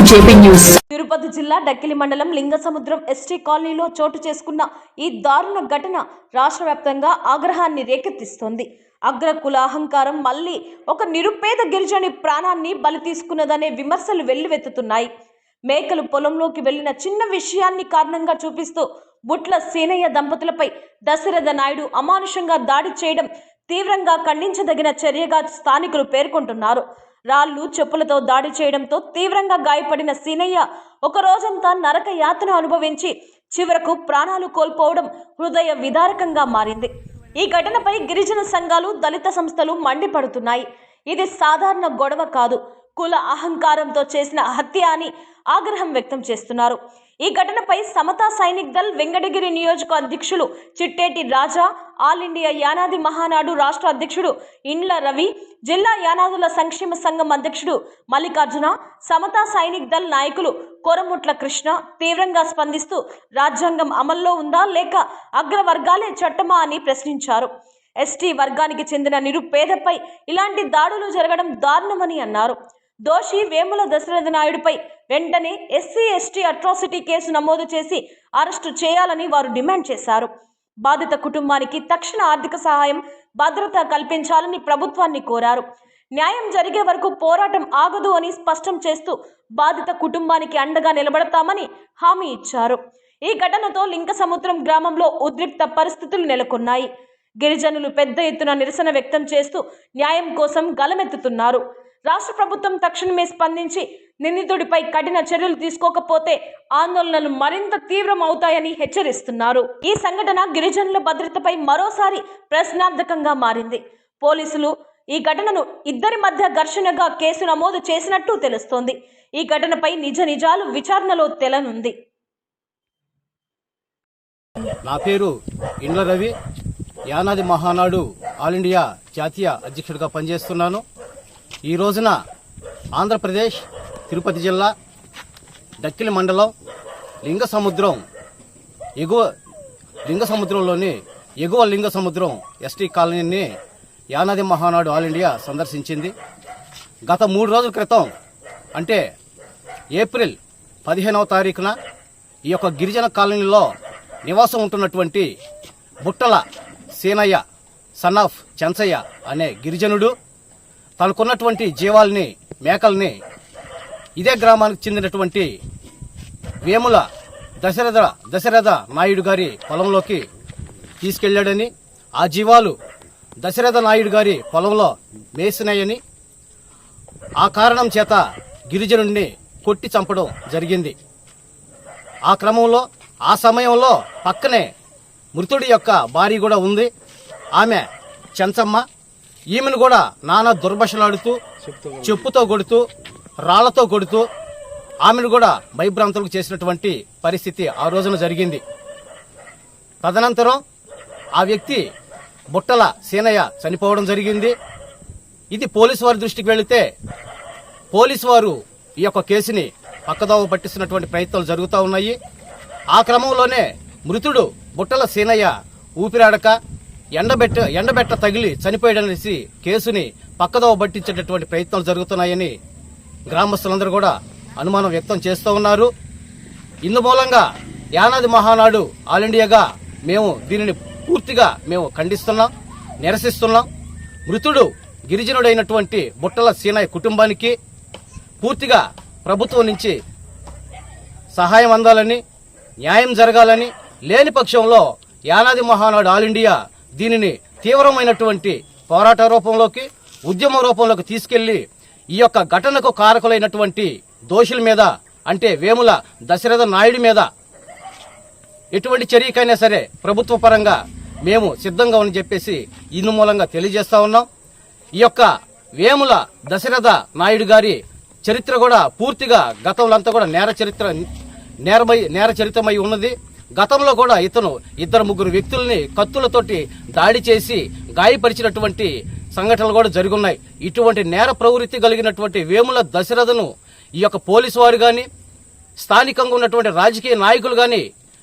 తిరుపతి జిల్లా డక్కిలి మండలం లింగసముద్రం ఎస్టీ కాలనీలో చోటు చేసుకున్న ఈ దారుణ ఘటన రాష్ట్ర వ్యాప్తంగా ఆగ్రహాన్ని రేకెత్తిస్తోంది. అగ్ర కుల అహంకారం మళ్ళీ ఒక నిరుపేద గిరిజని ప్రాణాన్ని బలి తీసుకున్నదనే విమర్శలు వెల్లువెత్తుతున్నాయి. మేకలు పొలంలోకి వెళ్లిన చిన్న విషయాన్ని కారణంగా చూపిస్తూ బుట్ల సీనయ్య దంపతులపై దశరథ నాయుడు అమానుషంగా దాడి చేయడం తీవ్రంగా ఖండించదగిన చర్యగా స్థానికులు పేర్కొంటున్నారు. రాళ్లు చెప్పులతో దాడి చేయడంతో తీవ్రంగా గాయపడిన సీనయ్య ఒక రోజంతా నరక యాతన అనుభవించి చివరకు ప్రాణాలు కోల్పోవడం హృదయ విదారకంగా మారింది. ఈ ఘటనపై గిరిజన సంఘాలు, దళిత సంస్థలు మండిపడుతున్నాయి. ఇది సాధారణ గొడవ కాదు, కుల అహంకారంతో చేసిన హత్య అని ఆగ్రహం వ్యక్తం చేస్తున్నారు. ఈ ఘటనపై సమతా సైనిక్ దళ్ వెంకటగిరి నియోజక అధ్యక్షులు చిట్టేటి రాజా, ఆల్ ఇండియా యానాది మహానాడు రాష్ట్ర అధ్యక్షుడు ఇండ్ల రవి, జిల్లా యానాదుల సంక్షేమ సంఘం అధ్యక్షుడు మల్లికార్జున, సమతా సైనిక్ దళ్ నాయకులు కొరముట్ల కృష్ణ తీవ్రంగా స్పందిస్తూ రాజ్యాంగం అమల్లో ఉందా లేక అగ్రవర్గాలే చట్టమా అని ప్రశ్నించారు. ఎస్టీ వర్గానికి చెందిన నిరుపేదపై ఇలాంటి దాడులు జరగడం దారుణమని అన్నారు. దోషి వేముల దశరథ నాయుడుపై వెంటనే ఎస్సీ ఎస్టీ అట్రాసిటీ కేసు నమోదు చేసి అరెస్టు చేయాలని వారు డిమాండ్ చేశారు. బాధిత కుటుంబానికి తక్షణ ఆర్థిక సహాయం, భద్రత కల్పించాలని ప్రభుత్వాన్ని కోరారు. న్యాయం జరిగే వరకు పోరాటం ఆగదు అని స్పష్టం చేస్తూ బాధిత కుటుంబానికి అండగా నిలబడతామని హామీ ఇచ్చారు. ఈ ఘటనతో లింగసముద్రం గ్రామంలో ఉద్రిక్త పరిస్థితులు నెలకొన్నాయి. గిరిజనులు పెద్ద ఎత్తున నిరసన వ్యక్తం చేస్తూ న్యాయం కోసం గలమెత్తుతున్నారు. రాష్ట్ర ప్రభుత్వం తక్షణమే స్పందించి నిందితుడిపై కఠిన చర్యలు తీసుకోకపోతే ఆందోళనలు మరింత తీవ్రం అవుతాయని హెచ్చరిస్తున్నారు. ఈ సంఘటన గిరిజనుల భద్రతపై మరోసారి ప్రశ్నార్థకంగా మారింది. పోలీసులు ఈ ఘటనను ఇద్దరి మధ్య ఘర్షణగా కేసు నమోదు చేసినట్టు తెలుస్తోంది. ఈ ఘటనపై నిజ నిజాలు విచారణలో తేలనుంది. నా పేరు ఇండ్ల రవి, యానాది మహానాడు ఆల్ ఇండియా జాతీయ అధ్యక్షుడిగా పనిచేస్తున్నాను. ఈ రోజున ఆంధ్రప్రదేశ్ తిరుపతి జిల్లా డక్కిలి మండలం లింగసముద్రంలోని ఎగువ లింగసముద్రం ఎస్టీ కాలనీని యానాది మహానాడు ఆల్ ఇండియా సందర్శించింది. గత 3 రోజుల క్రితం అంటే ఏప్రిల్ 15వ తారీఖున ఈ యొక్క గిరిజన కాలనీలో నివాసం ఉంటున్నటువంటి బుట్టల సీనయ్య సన్ ఆఫ్ చెంచయ్య అనే గిరిజనుడు తనకున్నటువంటి జీవాల్ని, మేకల్ని ఇదే గ్రామానికి చెందినటువంటి వేముల దశరథ నాయుడు గారి పొలంలోకి తీసుకెళ్లాడని, ఆ జీవాలు దశరథ నాయుడు గారి పొలంలో మేసినాయని, ఆ కారణం చేత గిరిజనుడిని కొట్టి చంపడం జరిగింది. ఆ సమయంలో పక్కనే మృతుడి యొక్క భార్య కూడా ఉంది. ఆమె చెంచమ్మ. ఈమెను కూడా నానా దుర్భషలాడుతూ, చెప్పుతో కొడుతూ, రాళ్లతో కొడుతూ ఆమెను కూడా భయభ్రాంతులకు చేసినటువంటి పరిస్థితి ఆ రోజున జరిగింది. తదనంతరం ఆ వ్యక్తి బుట్టల సీనయ్య చనిపోవడం జరిగింది. ఇది పోలీసు వారి దృష్టికి వెళితే పోలీసు వారు ఈ యొక్క కేసుని పక్కదోవ పట్టిస్తున్నటువంటి ప్రయత్నాలు జరుగుతూ ఉన్నాయి. ఆ క్రమంలోనే మృతుడు బుట్టల సీనయ్య ఊపిరాడక ఎండబెట్ట తగిలి చనిపోయాడనేసి కేసుని పక్కదోవ పట్టించేటటువంటి ప్రయత్నాలు జరుగుతున్నాయని గ్రామస్తులందరూ కూడా అనుమానం వ్యక్తం చేస్తూ ఉన్నారు. ఇందుమూలంగా యానాది మహానాడు ఆల్ ఇండియాగా మేము దీనిని పూర్తిగా ఖండిస్తున్నాం, నిరసిస్తున్నాం. మృతుడు గిరిజనుడైనటువంటి బుట్టల సీనయ్య కుటుంబానికి పూర్తిగా ప్రభుత్వం నుంచి సహాయం అందాలని, న్యాయం జరగాలని, లేని పక్షంలో యానాది మహానాడు ఆల్ ఇండియా దీనిని తీవ్రమైనటువంటి పోరాట రూపంలోకి, ఉద్యమ రూపంలోకి తీసుకెళ్లి ఈ యొక్క ఘటనకు కారకులైనటువంటి దోషుల మీద అంటే వేముల దశరథ నాయుడు మీద ఎటువంటి చర్యకైనా సరే ప్రభుత్వ పరంగా మేము సిద్ధంగా అని చెప్పేసి ఇందు మూలంగా తెలియజేస్తా ఉన్నాం. ఈ యొక్క వేముల దశరథ నాయుడు గారి చరిత్ర కూడా పూర్తిగా గతంలో అంతా కూడా నేర చరిత్రమై ఉన్నది. గతంలో కూడా ఇతను 2-3 వ్యక్తుల్ని కత్తులతోటి దాడి చేసి గాయపరిచినటువంటి సంఘటనలు కూడా జరుగున్నాయి. ఇటువంటి నేర ప్రవృత్తి కలిగినటువంటి వేముల దశరథను ఈ యొక్క పోలీసు వారు గాని, స్థానికంగా ఉన్నటువంటి రాజకీయ నాయకులు గాని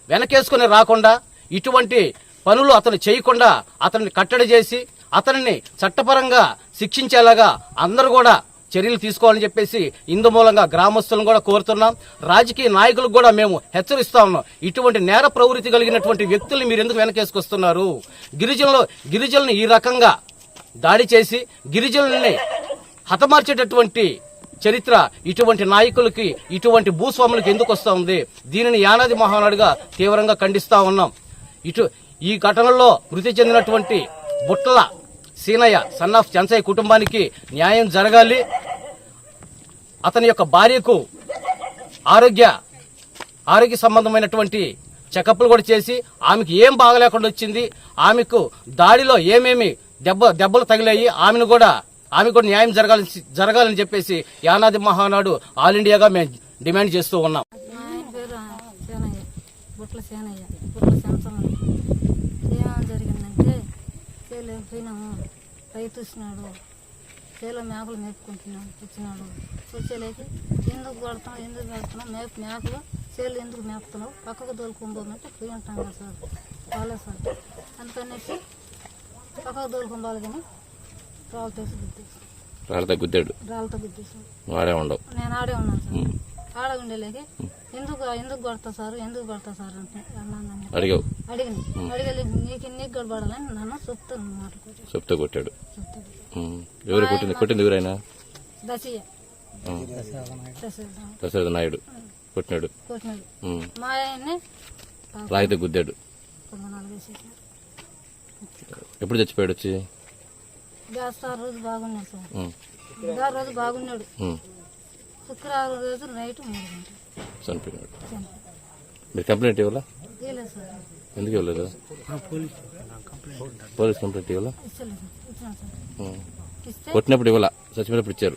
వెనకేసుకుని రాకుండా, ఇటువంటి పనులు అతను చేయకుండా అతన్ని కట్టడి చేసి అతనిని చట్టపరంగా శిక్షించేలాగా అందరూ కూడా చర్యలు తీసుకోవాలని చెప్పేసి ఇందు మూలంగా గ్రామస్తులను కూడా కోరుతున్నాం. రాజకీయ నాయకులకు కూడా మేము హెచ్చరిస్తా ఉన్నాం. ఇటువంటి నేర ప్రవృత్తి కలిగినటువంటి వ్యక్తుల్ని మీరు ఎందుకు వెనకేసుకొస్తున్నారు? గిరిజనులను ఈ రకంగా దాడి చేసి గిరిజనుల్ని హతమార్చేటటువంటి చరిత్ర ఇటువంటి నాయకులకి, ఇటువంటి భూస్వాములకు ఎందుకు వస్తా ఉంది? దీనిని యానాది మహానాడుగా తీవ్రంగా ఖండిస్తా ఉన్నాం. ఈ ఘటనలో మృతి చెందినటువంటి బుట్టల సీనయ్య సన్ ఆఫ్ చంచయ్య కుటుంబానికి న్యాయం జరగాలి. అతని యొక్క భార్యకు ఆరోగ్య సంబంధమైనటువంటి చెకప్లు కూడా చేసి ఆమెకు ఏం బాగలేకుండా వచ్చింది, ఆమెకు దాడిలో ఏమేమి దెబ్బలు తగిలాయి, ఆమెకు కూడా న్యాయం జరగాలని చెప్పేసి యానాది మహానాడు ఆల్ ఇండియాగా మేము డిమాండ్ చేస్తూ ఉన్నాం. ఏమేమి జరిగిందంటే చేలో పోయినాము, రైతు వచ్చినాడు, చేలో మేకలు మేపుకుంటున్నాం వచ్చినాడు. వచ్చేలేకి ఎందుకు పెడుతున్నాం మేకలు చేలు ఎందుకు మేపుతున్నావు, పక్కకు దోలుకుంపోమంటే పోయి ఉంటాం కదా సార్, వాళ్ళే సార్. అందుకనేసి పక్కకు దోలుకుంపోవాలి కానీ రాళ్ళతో గుద్దాడు. ఆడే ఉండవు. నేను ఆడే ఉన్నాను సార్. ఆడ ఉండేలేకి ఎందుకు కొడతా సార్ అంటే అన్నాను. అడిగలి నీకు గడబడాలని నన్ను చెప్తూ కొట్టాడు. ఎవరు కొట్టింది ఎవరైనా? దశరథ నాయుడు కొట్టినాడు. మా ఆయన్ని రాయితో గుద్దాడు. ఎప్పుడు చచ్చిపోయాడు? వచ్చి రోజు బాగున్నాడు సార్. రోజు బాగున్నాడు. శుక్రవారం రోజు నైట్ 3 గంటలు చనిపోయినాడు. మీరు కంప్లైంట్ ఇవ్వాలా? సార్. ఎందుకు ఇవ్వలేదు? పోలీస్ కంప్లైంట్ ఇవ్వాలా? కొట్టినప్పుడు ఇవ్వాలా? చచ్చిపోయినప్పుడు ఇచ్చారు.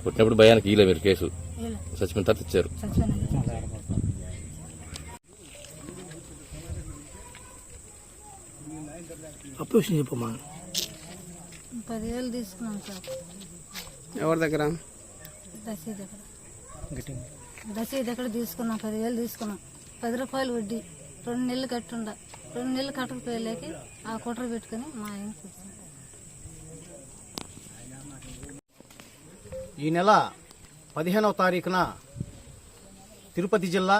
కొట్టినప్పుడు భయానికి ఇవ్వలే మీరు కేసు, చచ్చిపోయిన తర్వాత ఇచ్చారు. అప్పు చెప్పమ్మా. 10,000 తీసుకున్నాం సార్. ఎవరి దగ్గర? దశీ దగ్గర తీసుకున్నాం. 10,000 తీసుకున్నాం. 10 రూపాయలు వడ్డీ. 2 నెలలు కట్టుండ. 2 నెలలు కట్టకపోయేలేకి ఆ కుట్ర పెట్టుకుని మా ఆయన కూర్చున్నాం. ఈ నెల 15వ తారీఖున తిరుపతి జిల్లా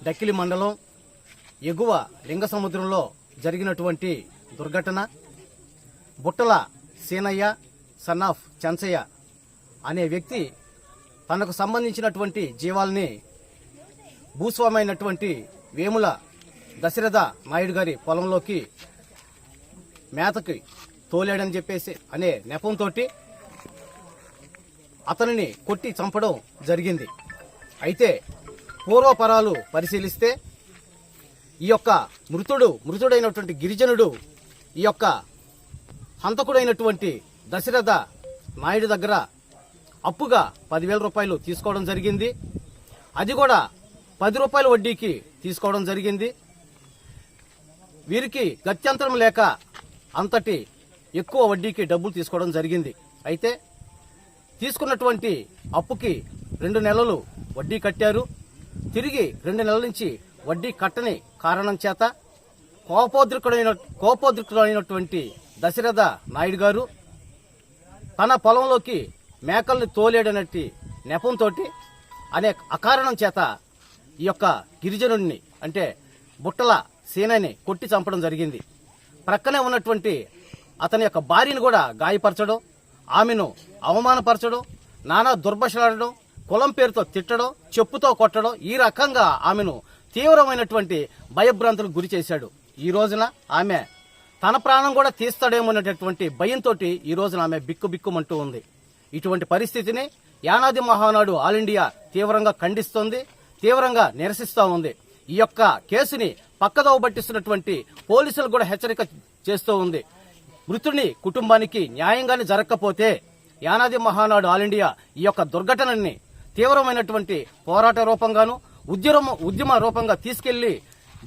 డక్కిలి మండలం ఎగువ లింగసముద్రంలో జరిగినటువంటి దుర్ఘటన, బుట్టల సీనయ్య సన్ ఆఫ్ చంచయ్య అనే వ్యక్తి తనకు సంబంధించినటువంటి జీవాల్ని భూస్వామి అయినటువంటి వేముల దశరథ నాయుడు గారి పొలంలోకి మేతకి తోలేడని చెప్పేసి అనే నెపంతో అతనిని కొట్టి చంపడం జరిగింది. అయితే పూర్వపరాలు పరిశీలిస్తే ఈ యొక్క మృతుడైనటువంటి గిరిజనుడు ఈ యొక్క హంతకుడైనటువంటి దశరథ నాయుడు దగ్గర అప్పుగా 10,000 రూపాయలు తీసుకోవడం జరిగింది. అది కూడా 10 రూపాయల వడ్డీకి తీసుకోవడం జరిగింది. వీరికి గత్యంతరం లేక అంతటి ఎక్కువ వడ్డీకి డబ్బులు తీసుకోవడం జరిగింది. అయితే తీసుకున్నటువంటి అప్పుకి 2 నెలలు వడ్డీ కట్టారు. తిరిగి 2 నెలల నుంచి వడ్డీ కట్టని కారణం చేత కోపోద్రికుడైనటువంటి దశరథ నాయుడు గారు తన పొలంలోకి మేకల్ని తోలేడనట్టి నెపంతో అనే అకారణం చేత ఈ యొక్క గిరిజనుడిని అంటే బుట్టల సీనని కొట్టి చంపడం జరిగింది. ప్రక్కనే ఉన్నటువంటి అతని యొక్క భార్యను కూడా గాయపరచడం, ఆమెను అవమానపరచడం, నానా దుర్భాషలాడడం, కులం పేరుతో తిట్టడం, చెప్పుతో కొట్టడం, ఈ రకంగా ఆమెను తీవ్రమైనటువంటి భయభ్రాంతులకు గురి చేశాడు. ఈ రోజున ఆమె తన ప్రాణం కూడా తీస్తాడేమోనేటటువంటి భయంతో ఈ రోజున ఆమె బిక్కుబిక్కుమంటూ ఉంది. ఇటువంటి పరిస్థితిని యానాది మహానాడు ఆల్ ఇండియా తీవ్రంగా ఖండిస్తోంది, తీవ్రంగా నిరసిస్తూ ఉంది. ఈ యొక్క కేసుని పక్కదోవ పట్టిస్తున్నటువంటి పోలీసులు కూడా హెచ్చరిక చేస్తూ ఉంది. మృతుని కుటుంబానికి న్యాయంగానే జరగకపోతే యానాది మహానాడు ఆల్ ఇండియా ఈ యొక్క దుర్ఘటనని తీవ్రమైనటువంటి పోరాట రూపంగాను ఉద్యమ రూపంగా తీసుకెళ్లి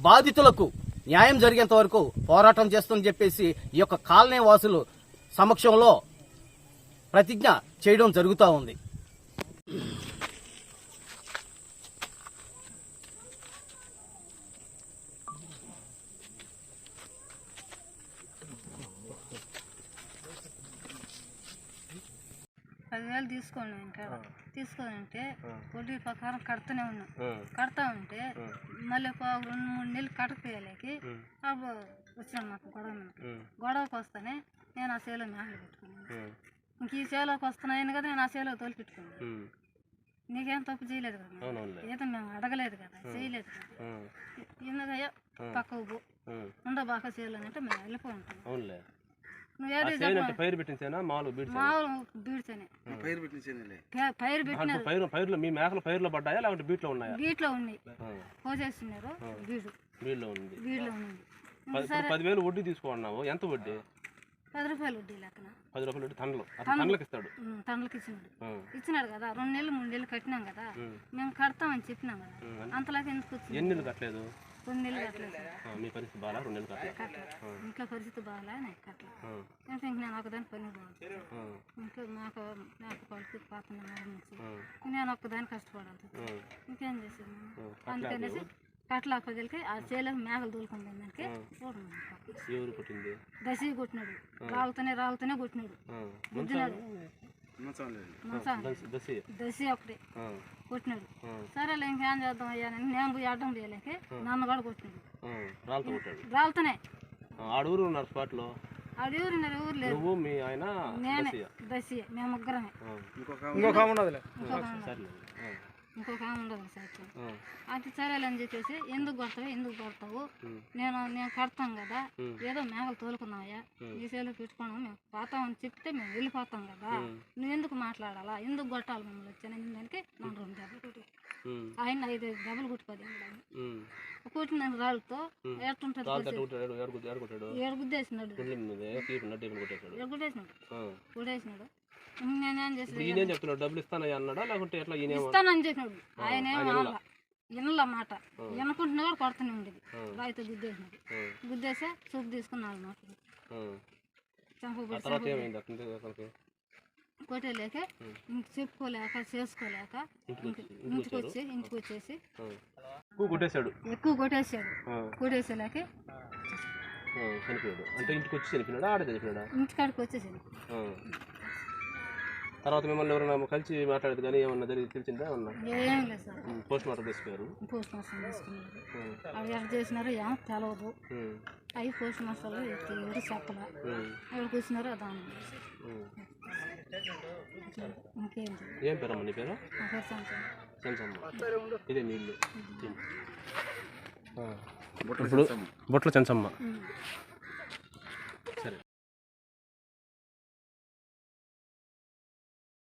బాధితులకు న్యాయం జరిగేంత వరకు పోరాటం చేస్తుందని చెప్పేసి ఈ యొక్క కాలనీ వాసులు సమక్షంలో ప్రతిజ్ఞ చేయడం జరుగుతూ ఉంది. 10,000 తీసుకోండి ఇంకా తీసుకొని అంటే వడ్డీ ప్రకారం కడుతూనే ఉన్నాం. కడతా ఉంటే మళ్ళీ ఒక 2-3 నెలలు కట్టకపోయేలేకి అప్పుడు వచ్చినాడు నాకు గొడవకి వస్తానే నేను ఆ చేలో మేకలు పెట్టుకున్నాను. ఇంక ఈ చేలోకి వస్తున్నాయని కదా నేను ఆ చేలో తోలు పెట్టుకున్నాను. నీకేం తప్పు చేయలేదు కదా, ఏదో మేము అడగలేదు కదా, చేయలేదు కదా, ఎందుకయ్యా పక్కకు పో ఉండ బాగా చేయాలని అంటే మేము వెళ్ళిపో ఉంటాం. నువ్వేదో పైరు పెట్టించేనా మామూలు బీడ్తేనే పైరు పెట్టించేది పైరు పెట్టినారు. పైరులో మీ మేకలు పైరులో పడ్డాయా లేకుంటే బీట్లో ఉన్నాయా? బీట్లో ఉన్నాయి, పోసేస్తున్నారు. బీట్లో ఉంది. బీడ్లో ఉంది. 10,000 వడ్డీ తీసుకున్నావు. ఎంత వడ్డీ? 10 రూపాయలు వడ్డీ లెక్కన. 10 రూపాయలు వడ్డీ తండ్లకు ఇస్తాడు. తండ్లకి ఇచ్చినాడు కదా. 2 నెలలు 3 నెలలు కట్టినాం కదా, మేము కడతామని చెప్పినాం కదా. అంతలాగా ఎందుకు వచ్చింది? ఎన్ని నెలలు కట్టలేదు? 2 నెలలు కట్టలేదు. మీ పరిస్థితి బాగా 2 నెలలు కట్టలేదు. ఇంట్లో పరిస్థితి బాగా నేను కట్టలేదు. ఇంక నేను ఒకదాని పని బాగుంది. ఇంట్లో నాకు పరిస్థితి పాపం నేను ఒక్కదాన్ని కష్టపడాలి. ఇంకేం చేసాను అందుకనేసి కట్ల పగిలికి ఆ చేలకు మేకలు దూలుకుంది. ఎవరు కొట్టింది? దశ కొట్టినాడు, రాళ్ళతోనే కొట్టినాడు, గుద్దినాడు. దశ ఒకటి కొట్టినాడు. సరేలే ఇంకేం చేద్దాం అయ్యా నేను పోయి అడ్డం పోయలేక నన్ను కూడా కొట్టినాడు రాళ్ళతోనే. ఆడూరు ఉన్నారు స్పాట్ లో. ఆడూరు ఊరు లేదు. నువ్వు మీ ఆయన నేనే దశ, మేము ముగ్గురమే. ఇంకొక ఉండదు. ఇంకొక ఆమె ఉండదు సాధ్యం. అది సరేలే అని చెప్పేసి ఎందుకు కొడతావు నేను కడతాం కదా, ఏదో మేకలు తోలుకున్నాయా, ఈ సేలు పెట్టుకున్నాం, మేము పోతామని చెప్తే మేము వెళ్ళిపోతాం కదా, నువ్వు ఎందుకు మాట్లాడాలా, ఎందుకు కొట్టాలి మమ్మల్ని వచ్చాను దానికి నన్ను 2 దెబ్బలు కొట్టి ఆయన 5 దెబ్బలు కొట్టిపోయింది. కొట్టిన రాళ్ళతో ఎట్టుంటుంది గుద్దేసినాడు. కొట్టేసినాడు. నేనేం చేసినాడు? డబ్బులు ఇస్తానని అన్నాడా లేకుంటే ఎట్లా? ఇస్తానని చెప్పినాడు. ఆయన వినల మాట వినకుంటున్నా కూడా కొడుతూనే ఉండేది. రాయితో గుద్దేసినాడు. గుద్దేసే చూపు తీసుకున్నాడు మాట కొట్టేలేక ఇంక చెప్పుకోలేక చేసుకోలేక ఇంటికి వచ్చేసి ఎక్కువ కొట్టేసాడు. కొట్టేసేలేక చనిపోయాడు. అంటే ఇంటికి వచ్చి చనిపోయినాడా ఆడ చనిపోయినాడా? ఇంటికాడికి వచ్చేసాడు. తర్వాత మిమ్మల్ని ఎవరైనా కలిసి మాట్లాడేది కానీ ఏమన్నా జరిగి తెలిసిందా? ఏం లేదు సార్. పోస్ట్ మార్టం తీసుకున్నారు. పోస్ట్ మాస్టర్ తీసుకున్నారు. అవి ఎక్కడ చేసినారో ఏమో తెలవదు. అవి పోస్ట్ మాస్టర్లు ఎవరు చెప్పలే. ఎవరు కూర్చున్నారో దాని ఇంకేం. ఏం పేరమ్మా నీ పేరు? చెంచమ్మ. ఇదే మీ ఇల్లు? ఇప్పుడు బొట్ల చెంచమ్మ.